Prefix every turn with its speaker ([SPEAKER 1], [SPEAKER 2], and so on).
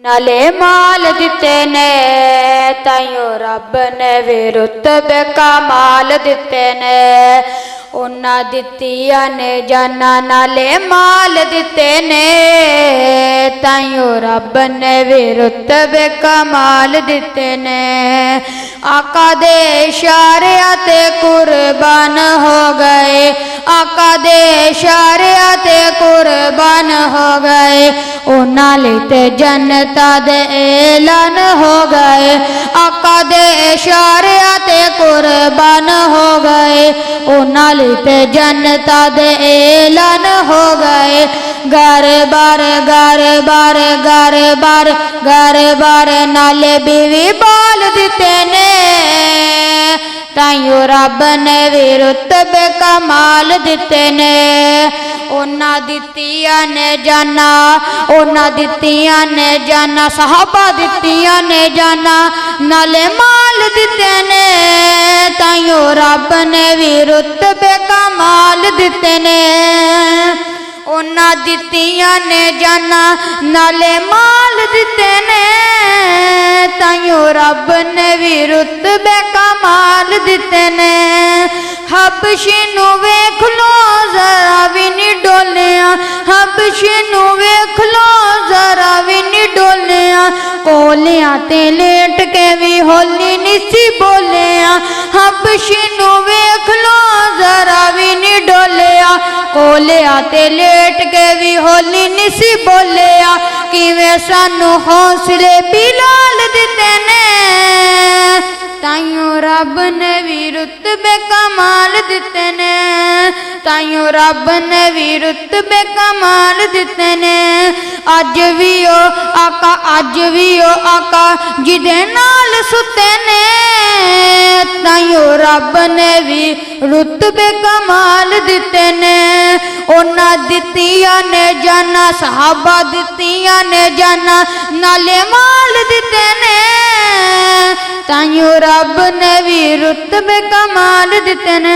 [SPEAKER 1] नाले माल दिते ने ताइयों रब ने वे रुतबे कमाल दिते ने उन्हां दित्तियां ने जाना नाले माल दिते ने ताइयों रब ने वे रुतबे कमाल दिते ने आका दे इशारियां ते कुर्बान हो गए आका दे इशारियां ते कुर्बान हो गए उन्हां लई ते जन्नतां दे ऐलान हो गए आका दे इशारियां ते कुर्बान हो गए उन्हां लई ते जन्नतां दे ऐलान हो गए घर बार घर बार घर बार घर बार नाले बीवी बाल दिते ने ताइयों रब ने भी रुतबे कमाल दिते ने उन्हां दित्तियां ने जाना उन्हां दित्तियां ने जाना सहाबा दित्तियां ने जाना नाले माल दिते ने ताइयों रब ने भी रुतबे कमाल दिते ने उन्हां दित्तियां ने जाना नाले माल दिते ने ताइयों रब ने भी रुतबे कमाल दिते ने हबशी नूं वेख लो जरा भी नी डोलिया हबशी नूं वेख लो जरा भी नी डोलिया कोलियां ते लेट के भी होली नी सी बोलिया हबशी नूं वेख लो जरा भी नी डोलिया कोलियां ते लेट के भी होली नी सी बोलिया किवें सानू हौसले बिलाल दिते ने ताइयों रब ने भी रुतबे कमाल दिते ने ताइयों रब ने भी रुतबे कमाल दिते ने अज भी ओ आका जिदे नाल सुते ने ताइयों रब ने भी रुतबे कमाल दिते ने उन्हां दित्तियां ने जाना सहाबा दित्तियां ने जाना नाले माल दिते ने ताइयों रब ने भी रुतबे कमाल दिते ने।